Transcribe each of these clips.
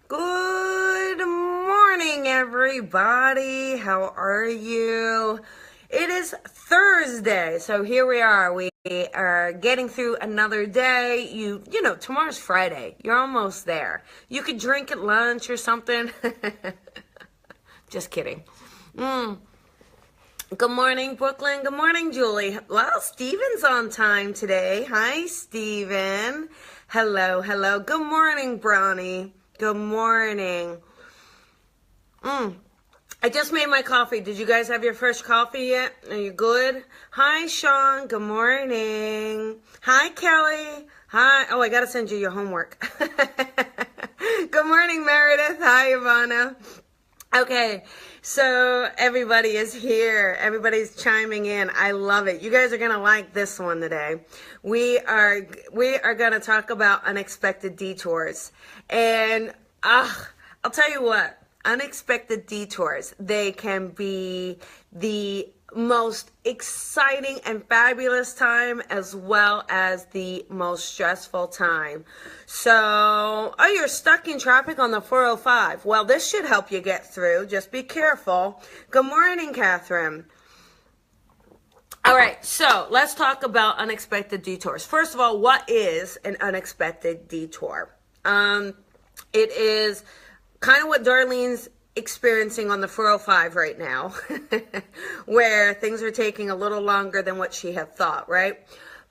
Good morning, everybody. How are you? It is Thursday, so here we are. We are getting through another day. You know, tomorrow's Friday. You're almost there. You could drink at lunch or something. Just kidding. Good morning, Brooklyn. Good morning, Julie. Well, Steven's on time today. Hi, Steven. Hello, hello. Good morning, Brownie. Good morning. I just made my coffee. Did you guys have your fresh coffee yet? Are you good? Hi, Sean. Good morning. Hi, Kelly. Hi. Oh, I got to send you your homework. Good morning, Meredith. Hi, Ivana. Okay, so everybody is here. Everybody's chiming in. I love it. You guys are going to like this one today. We are going to talk about unexpected detours. And I'll tell you what, unexpected detours, they can be the most exciting and fabulous time as well as the most stressful time. So, you're stuck in traffic on the 405. Well, this should help you get through. Just be careful. Good morning, Catherine. All right, so let's talk about unexpected detours. First of all, what is an unexpected detour? It is kind of what Darlene's experiencing on the 405 right now, where things are taking a little longer than what she had thought, right?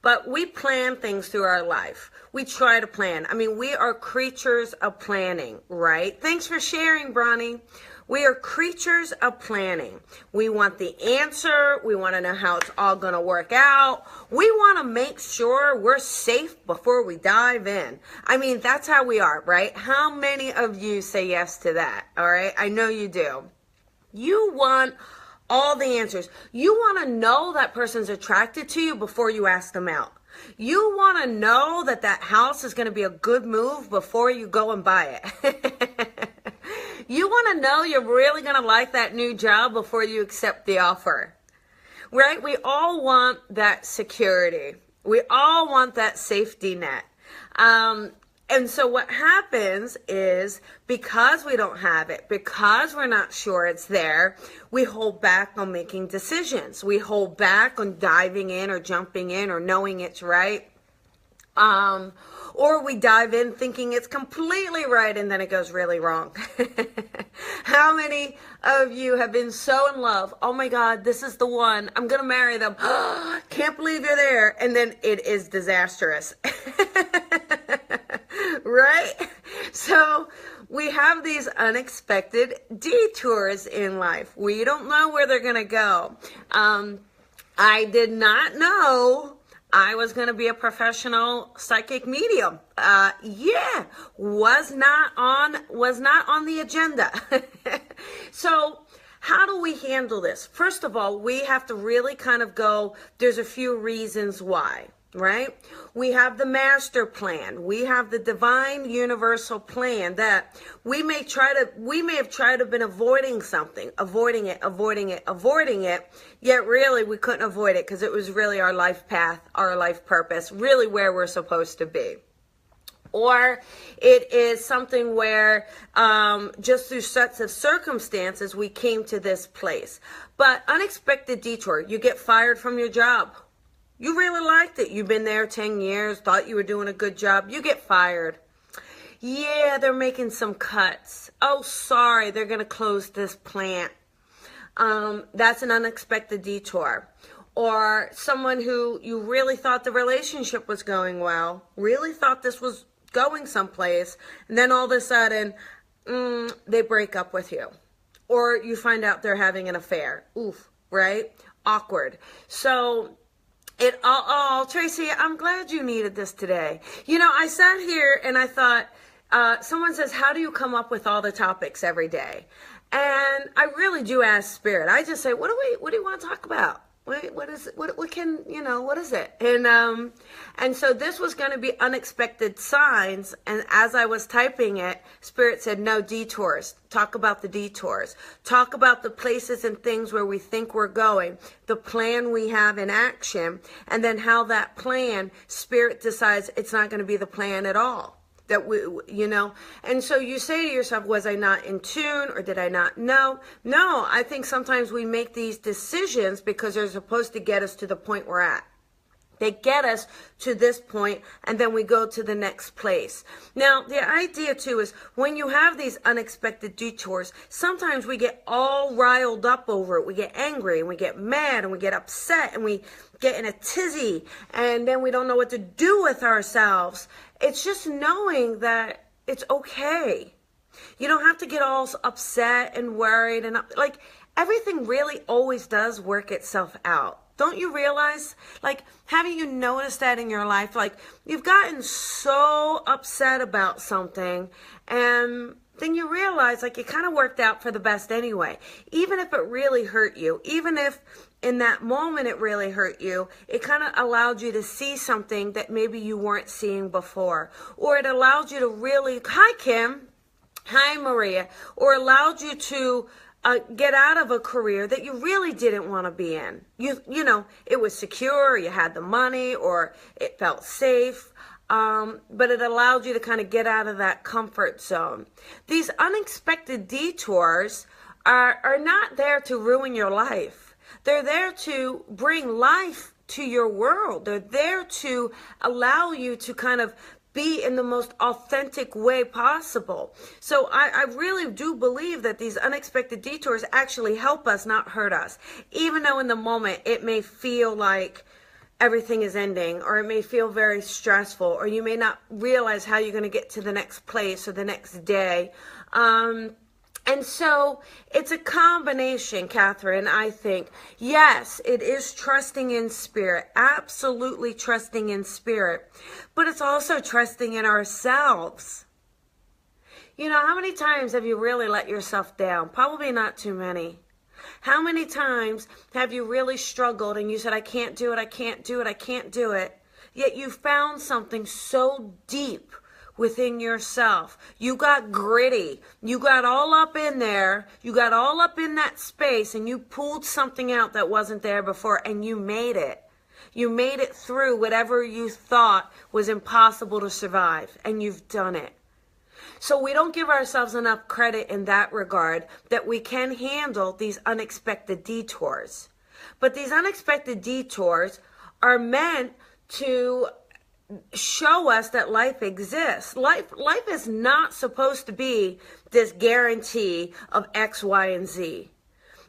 But we plan things through our life. We try to plan. I mean, we are creatures of planning, right? Thanks for sharing, Bronny. We are creatures of planning. We want the answer. We want to know how it's all going to work out. We want to make sure we're safe before we dive in. I mean, that's how we are, right? How many of you say yes to that? All right. I know you do. You want all the answers. You want to know that person's attracted to you before you ask them out. You want to know that that house is going to be a good move before you go and buy it. You want to know you're really going to like that new job before you accept the offer, right? We all want that security. We all want that safety net. And so what happens is because we don't have it, because we're not sure it's there, we hold back on making decisions. We hold back on diving in or jumping in or knowing it's right. Or we dive in thinking it's completely right and then it goes really wrong. How many of you have been so in love? Oh my God, this is the one. I'm going to marry them. Can't believe you're there. And then it is disastrous. Right? So we have these unexpected detours in life. We don't know where they're going to go. I did not know I was going to be a professional psychic medium. Was not on the agenda. So how do we handle this? First of all, we have to really kind of go, there's a few reasons why, right? We have the master plan. We have the divine universal plan that we may have tried to been avoiding something, avoiding it, yet really we couldn't avoid it because it was really our life path, our life purpose, really where we're supposed to be. Or it is something where just through sets of circumstances, we came to this place. But unexpected detour, you get fired from your job. You really liked it. You've been there 10 years, thought you were doing a good job. You get fired. Yeah, they're making some cuts. Oh, sorry, they're going to close this plant. That's an unexpected detour. Or someone who you really thought the relationship was going well, really thought this was going someplace, and then all of a sudden, they break up with you. Or you find out they're having an affair. Oof, right? Awkward. So Tracy, I'm glad you needed this today. You know, I sat here and I thought, someone says, how do you come up with all the topics every day? And I really do ask Spirit. I just say, what do you want to talk about? What is it? And so this was going to be unexpected signs. And as I was typing it, Spirit said, no, detours. Talk about the detours. Talk about the places and things where we think we're going, the plan we have in action, and then how that plan, Spirit decides it's not going to be the plan at all. that and so you say to yourself, was I not in tune, or did I not know? No, I think sometimes we make these decisions because they're supposed to get us to the point we're at. They get us to this point, and then we go to the next place. Now, the idea too is when you have these unexpected detours, sometimes we get all riled up over it. We get angry, and we get mad, and we get upset, and we get in a tizzy, and then we don't know what to do with ourselves. It's just knowing that it's okay. You don't have to get all upset and worried, and like everything really always does work itself out. Don't you realize, like, haven't you noticed that in your life? Like, you've gotten so upset about something, and then you realize, like, it kind of worked out for the best anyway. Even if it really hurt you, even if in that moment it really hurt you, it kind of allowed you to see something that maybe you weren't seeing before. Or it allowed you to really, hi, Kim. Hi, Maria. Or allowed you to get out of a career that you really didn't want to be in. You know, it was secure, you had the money, or it felt safe, but it allowed you to kind of get out of that comfort zone. These unexpected detours are not there to ruin your life. They're there to bring life to your world. They're there to allow you to kind of be in the most authentic way possible. So I really do believe that these unexpected detours actually help us, not hurt us. Even though in the moment it may feel like everything is ending, or it may feel very stressful, or you may not realize how you're going to get to the next place or the next day. And so it's a combination, Catherine, I think. Yes, it is trusting in spirit, absolutely trusting in spirit, but it's also trusting in ourselves. You know, how many times have you really let yourself down? Probably not too many. How many times have you really struggled and you said, I can't do it, I can't do it, I can't do it, yet you found something so deep within yourself. You got gritty. You got all up in there. You got all up in that space, and you pulled something out that wasn't there before, and you made it. You made it through whatever you thought was impossible to survive, and you've done it. So we don't give ourselves enough credit in that regard, that we can handle these unexpected detours. But these unexpected detours are meant to show us that life exists. Life is not supposed to be this guarantee of X, Y, and Z.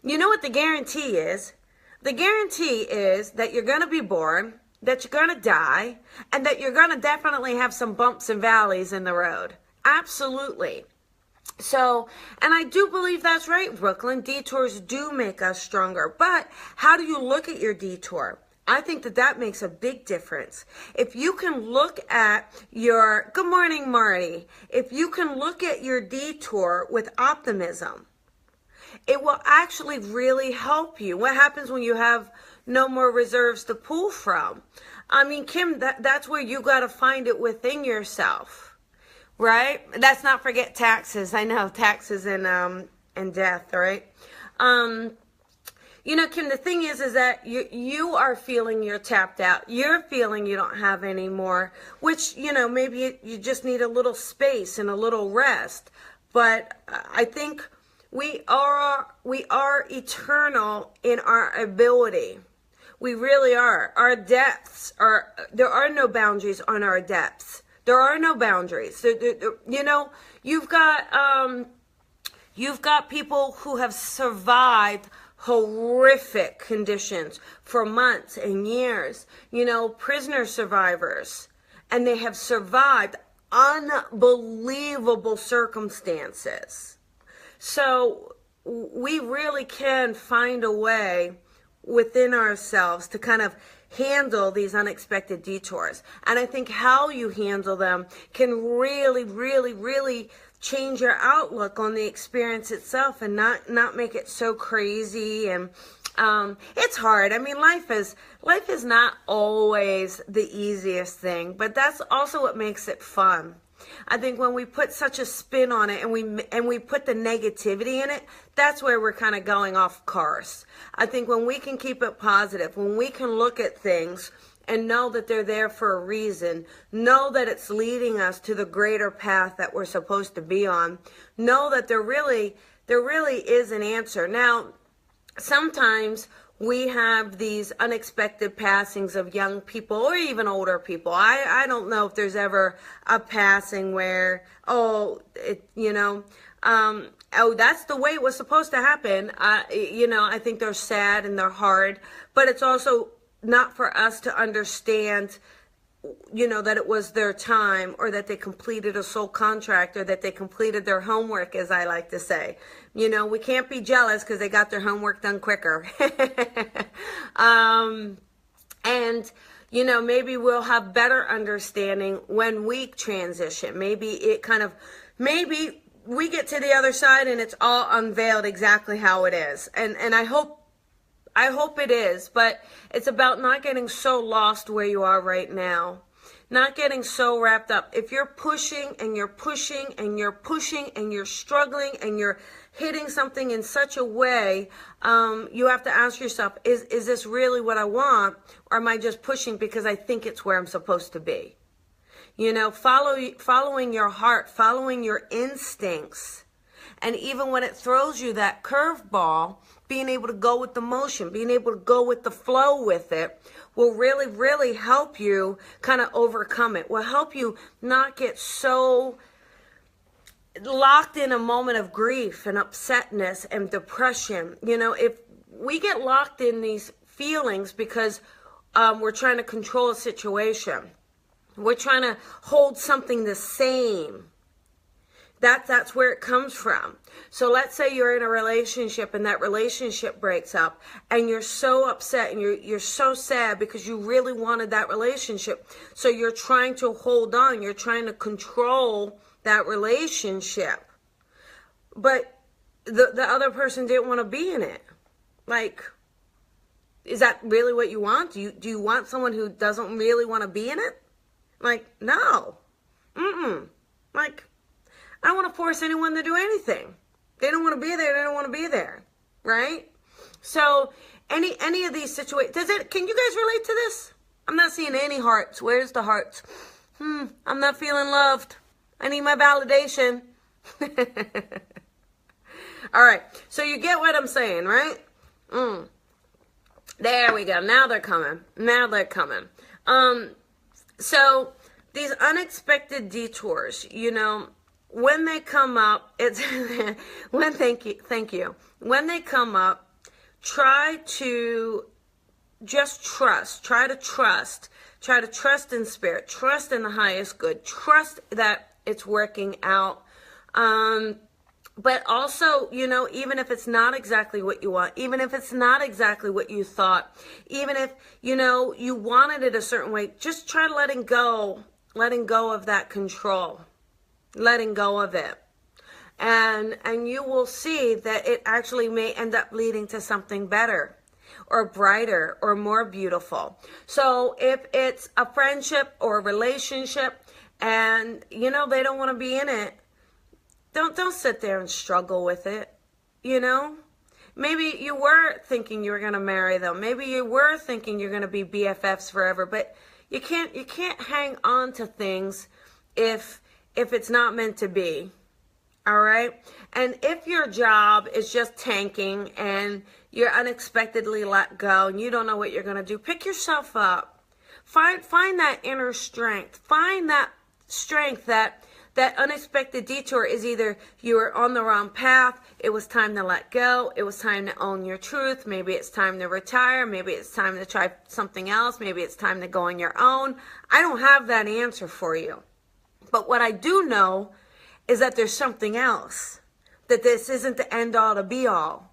You know what the guarantee is? The guarantee is that you're going to be born, that you're going to die, and that you're going to definitely have some bumps and valleys in the road. Absolutely. So, and I do believe that's right, Brooklyn. Detours do make us stronger. But how do you look at your detour? I think that makes a big difference. If you can look at your, good morning, Marty. If you can look at your detour with optimism, it will actually really help you. What happens when you have no more reserves to pull from? I mean, Kim, that's where you got to find it within yourself, right? Let's not forget taxes. I know, taxes and death, right? You know, Kim, the thing is that you are feeling you're tapped out. You're feeling you don't have any more, which, you know, maybe you just need a little space and a little rest. But I think we are eternal in our ability. We really are. Our depths there are no boundaries on our depths. There are no boundaries. You know, you've got people who have survived horrific conditions for months and years, you know, prisoner survivors, and they have survived unbelievable circumstances. So we really can find a way within ourselves to kind of handle these unexpected detours. And I think how you handle them can really, really, really change your outlook on the experience itself, and not make it so crazy. And it's hard. I mean, life is not always the easiest thing, but that's also what makes it fun. I think when we put such a spin on it and we put the negativity in it, that's where we're kind of going off course. I think when we can keep it positive, when we can look at things and know that they're there for a reason. Know that it's leading us to the greater path that we're supposed to be on. Know that there really is an answer. Now, sometimes we have these unexpected passings of young people or even older people. I don't know if there's ever a passing where, that's the way it was supposed to happen. I think they're sad and they're hard, but it's also not for us to understand, that it was their time, or that they completed a soul contract, or that they completed their homework, as I like to say. We can't be jealous because they got their homework done quicker. Maybe we'll have better understanding when we transition. Maybe we get to the other side and it's all unveiled exactly how it is. And I hope it is, but it's about not getting so lost where you are right now. Not getting so wrapped up. If you're pushing and you're pushing and you're pushing and you're struggling and you're hitting something in such a way, you have to ask yourself, is this really what I want? Or am I just pushing because I think it's where I'm supposed to be? Following your heart, following your instincts. And even when it throws you that curveball, being able to go with the motion, being able to go with the flow with it will really, really help you kind of overcome it. Will help you not get so locked in a moment of grief and upsetness and depression. If we get locked in these feelings because we're trying to control a situation, we're trying to hold something the same. That's where it comes from. So let's say you're in a relationship and that relationship breaks up and you're so upset and you're so sad because you really wanted that relationship. So you're trying to hold on. You're trying to control that relationship. But the other person didn't want to be in it. Is that really what you want? Do you want someone who doesn't really want to be in it? No. I don't want to force anyone to do anything. They don't want to be there. They don't want to be there, right? So any of these situations, can you guys relate to this? I'm not seeing any hearts. Where's the hearts? I'm not feeling loved. I need my validation. All right. So you get what I'm saying, right? There we go. Now they're coming. So these unexpected detours, when they come up, thank you. When they come up, try to just trust. Try to trust in spirit. Trust in the highest good. Trust that it's working out. But also, even if it's not exactly what you want, even if it's not exactly what you thought, even if, you wanted it a certain way, just try letting go of that control. Letting go of it. And you will see that it actually may end up leading to something better or brighter or more beautiful. So if it's a friendship or a relationship and, they don't want to be in it, don't sit there and struggle with it, Maybe you were thinking you were going to marry them. Maybe you were thinking you're going to be BFFs forever, but you can't hang on to things if it's not meant to be, all right? And if your job is just tanking and you're unexpectedly let go and you don't know what you're going to do, pick yourself up. Find that inner strength. Find that strength that unexpected detour is either you were on the wrong path, it was time to let go, it was time to own your truth, maybe it's time to retire, maybe it's time to try something else, maybe it's time to go on your own. I don't have that answer for you. But what I do know is that there's something else, that this isn't the end all to be all.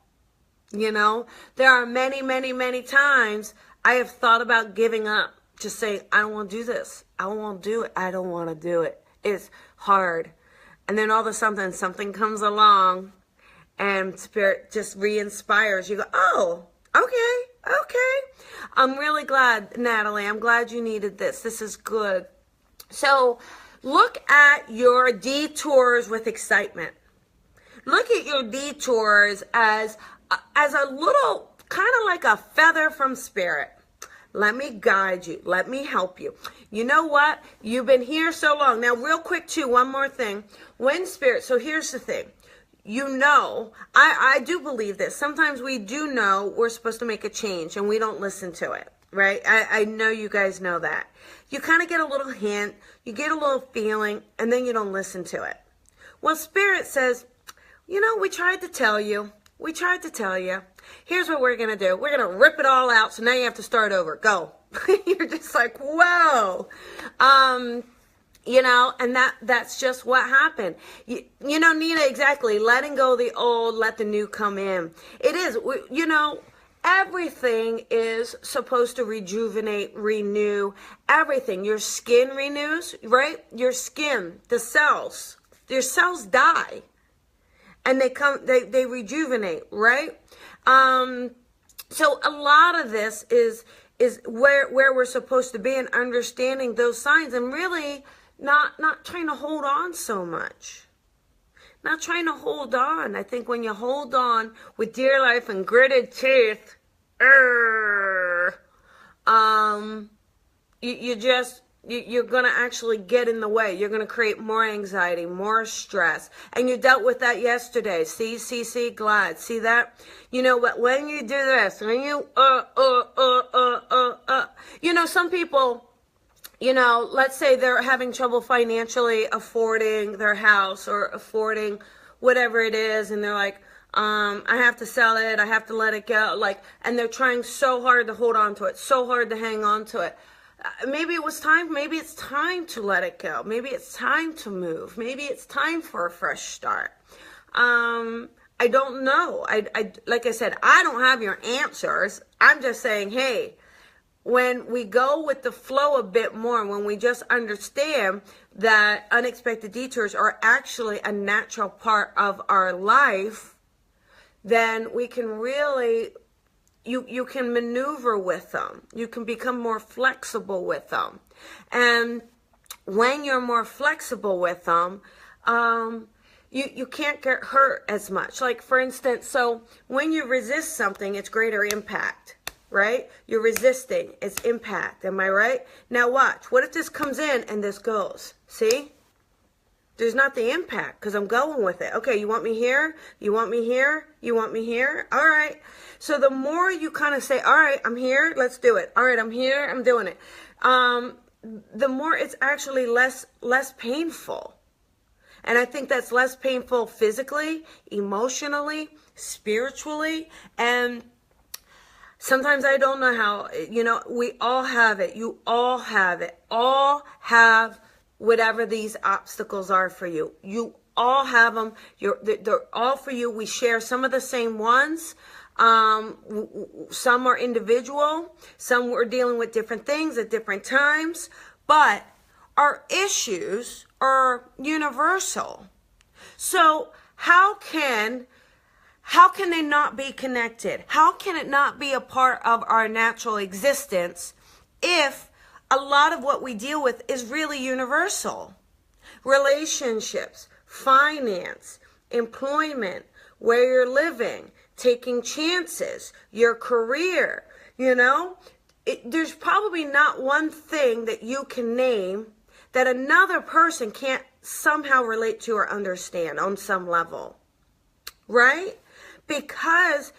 There are many, many, many times I have thought about giving up, just saying, I don't want to do this. I don't want to do it. I don't want to do it. It's hard. And then all of a sudden something comes along and spirit just re-inspires. You go, oh, okay. I'm really glad, Natalie. I'm glad you needed this. This is good. So look at your detours with excitement. Look at your detours as a little, kind of like a feather from spirit. Let me guide you. Let me help you. You know what? You've been here so long. Now, real quick, too, one more thing. When Spirit, so here's the thing. You know, I do believe this. Sometimes we do know we're supposed to make a change and we don't listen to it, right? I know you guys know that. You kind of get a little hint, you get a little feeling, and then you don't listen to it. Well, Spirit says, you know, we tried to tell you. We tried to tell you. Here's what we're going to do. We're going to rip it all out, so now you have to start over. Go. You're just like, whoa. You know, and that's just what happened. You know, Nina, exactly. Letting go of the old, let the new come in. It is, you know, everything is supposed to rejuvenate, renew, everything. Your skin renews, right? Your skin, the cells, your cells die. And they rejuvenate, right? So a lot of this is where we're supposed to be and understanding those signs and really not trying to hold on so much. Not trying to hold on. I think when you hold on with dear life and gritted teeth, you're going to actually get in the way. You're going to create more anxiety, more stress. And you dealt with that yesterday. See, glad. See that? You know, but when you do this, when you, you know, some people, you know, let's say they're having trouble financially affording their house or affording whatever it is. And they're like, I have to sell it. I have to let it go. Like, and they're trying so hard to hold on to it, so hard to hang on to it. Maybe it was time. Maybe it's time to let it go. Maybe it's time to move. Maybe it's time for a fresh start. I don't know. I like I said, I don't have your answers. I'm just saying, hey, when we go with the flow a bit more, when we just understand that unexpected detours are actually a natural part of our life, then we can really, you can maneuver with them. You can become more flexible with them. And when you're more flexible with them, you can't get hurt as much. Like, for instance, so when you resist something, it's greater impact, right? You're resisting, it's impact. Am I right? Now watch. What if this comes in and this goes? See? There's not the impact because I'm going with it. Okay, you want me here? You want me here? You want me here? All right. So the more you kind of say, all right, I'm here, let's do it. All right, I'm here, I'm doing it. The more it's actually less painful. And I think that's less painful physically, emotionally, spiritually, and sometimes I don't know how, you know, we all have it. You all have it. All have whatever these obstacles are for you. You all have them. They're all for you. We share some of the same ones. Some are individual. Some we're dealing with different things at different times. But our issues are universal. So how can they not be connected? How can it not be a part of our natural existence if a lot of what we deal with is really universal? Relationships, finance, employment, where you're living, taking chances, your career, you know? There's probably not one thing that you can name that another person can't somehow relate to or understand on some level, right? Because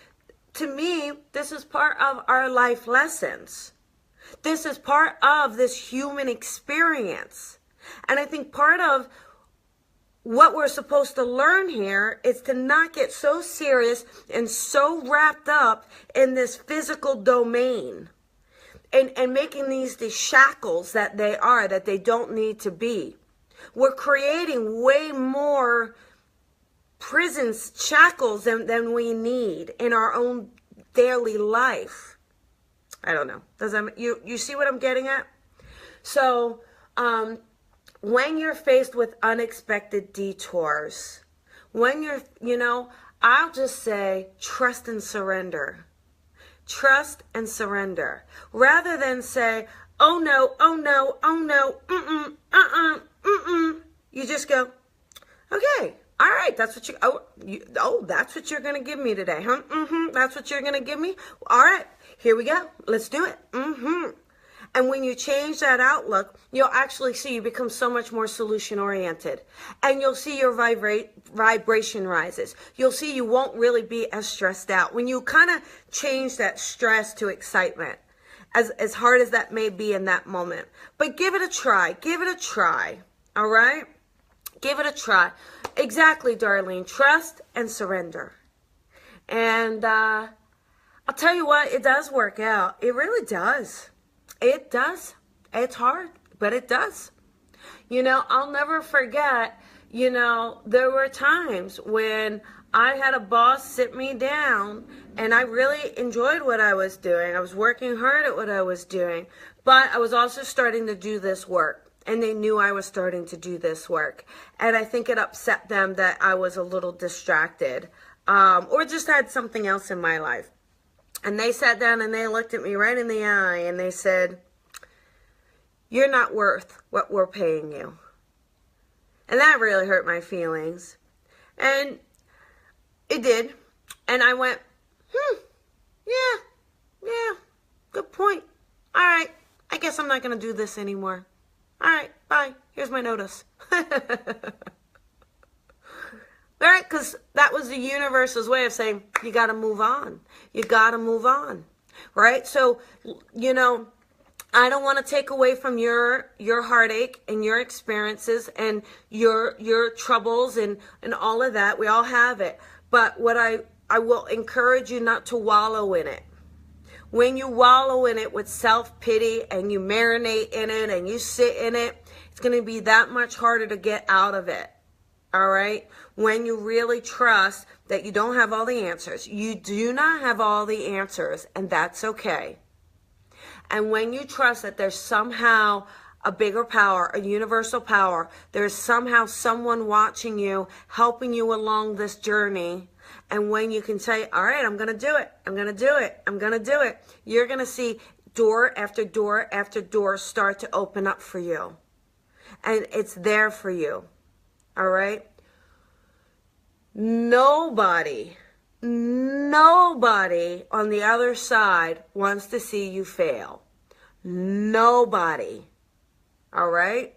to me, this is part of our life lessons. This is part of this human experience. And I think part of what we're supposed to learn here is to not get so serious and so wrapped up in this physical domain and making these shackles that they don't need to be. We're creating way more prisons, shackles than we need in our own daily life. I don't know. Does that, you see what I'm getting at? So, when you're faced with unexpected detours, when I'll just say trust and surrender. Trust and surrender. Rather than say, oh no, oh no, oh no, you just go, okay, all right, that's what that's what you're going to give me today, huh? That's what you're going to give me? All right, here we go. Let's do it. And when you change that outlook, you'll actually see you become so much more solution-oriented. And you'll see your vibration rises. You'll see you won't really be as stressed out. When you kind of change that stress to excitement, as hard as that may be in that moment. But give it a try. Give it a try. All right? Give it a try. Exactly, Darlene. Trust and surrender. And I'll tell you what, it does work out. It really does. It does. It's hard, but it does. You know, I'll never forget, you know, there were times when I had a boss sit me down and I really enjoyed what I was doing. I was working hard at what I was doing, but I was also starting to do this work. And they knew I was starting to do this work. And I think it upset them that I was a little distracted or just had something else in my life. And they sat down and they looked at me right in the eye and they said, "You're not worth what we're paying you." And that really hurt my feelings. And it did. And I went, yeah, good point. All right, I guess I'm not going to do this anymore. All right, bye. Here's my notice. All right, because that was the universe's way of saying, you got to move on. You got to move on, right? So, you know, I don't want to take away from your heartache and your experiences and your troubles and all of that. We all have it. But what I will encourage you not to wallow in it. When you wallow in it with self-pity and you marinate in it and you sit in it, it's going to be that much harder to get out of it. All right? When you really trust that you don't have all the answers. You do not have all the answers, and that's okay. And when you trust that there's somehow a bigger power, a universal power, there's somehow someone watching you, helping you along this journey, and when you can say, all right, I'm going to do it, I'm going to do it, I'm going to do it, you're going to see door after door after door start to open up for you. And it's there for you. All right? Nobody on the other side wants to see you fail. Nobody. All right?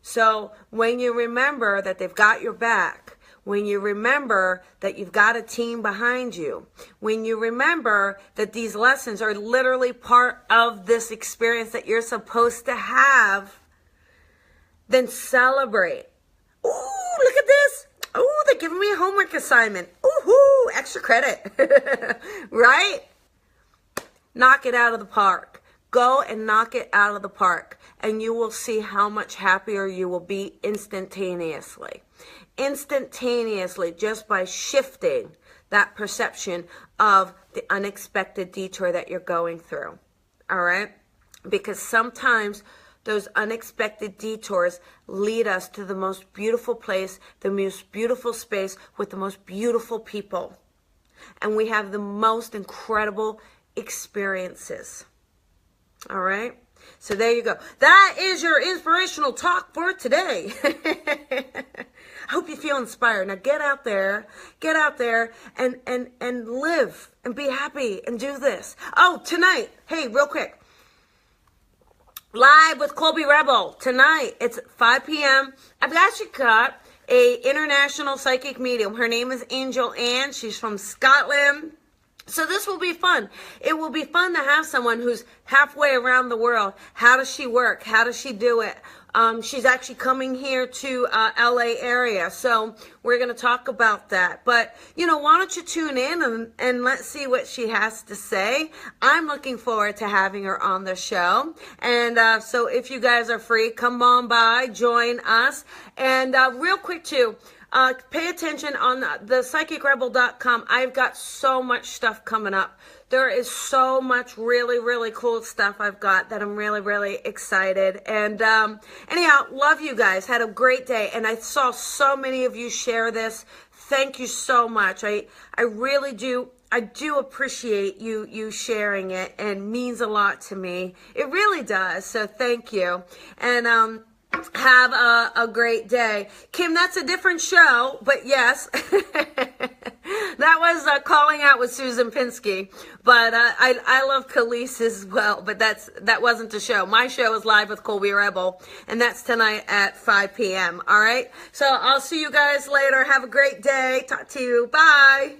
So when you remember that they've got your back, when you remember that you've got a team behind you, when you remember that these lessons are literally part of this experience that you're supposed to have, then celebrate. Ooh, look at this. Ooh, they're giving me a homework assignment. Ooh, extra credit. Right? Knock it out of the park. Go and knock it out of the park. And you will see how much happier you will be instantaneously. Instantaneously, just by shifting that perception of the unexpected detour that you're going through. All right? Because sometimes those unexpected detours lead us to the most beautiful place, the most beautiful space with the most beautiful people. And we have the most incredible experiences. All right? So there you go. That is your inspirational talk for today. I hope you feel inspired. Now get out there and live and be happy and do this. Oh, tonight, hey, real quick. Live with Colby Rebel tonight. It's 5 p.m. I've actually got a international psychic medium. Her name is Angel Ann. She's from Scotland. So this will be fun. It will be fun to have someone who's halfway around the world. How does she work? How does she do it? She's actually coming here to LA area. So we're going to talk about that. But, you know, why don't you tune in and let's see what she has to say. I'm looking forward to having her on the show. And so if you guys are free, come on by, join us. And real quick, too. Pay attention on the psychicrebel.com. I've got so much stuff coming up. There is so much really, really cool stuff I've got that I'm really, really excited. And anyhow, love you guys. Had a great day. And I saw so many of you share this. Thank you so much. I really do. I do appreciate you sharing it, and means a lot to me. It really does. So thank you. And Have a great day. Kim, that's a different show, but yes. That was Calling Out with Susan Pinsky. But I love Khalees as well, but that wasn't the show. My show is Live with Colby Rebel, and that's tonight at 5 p.m. All right? So I'll see you guys later. Have a great day. Talk to you. Bye.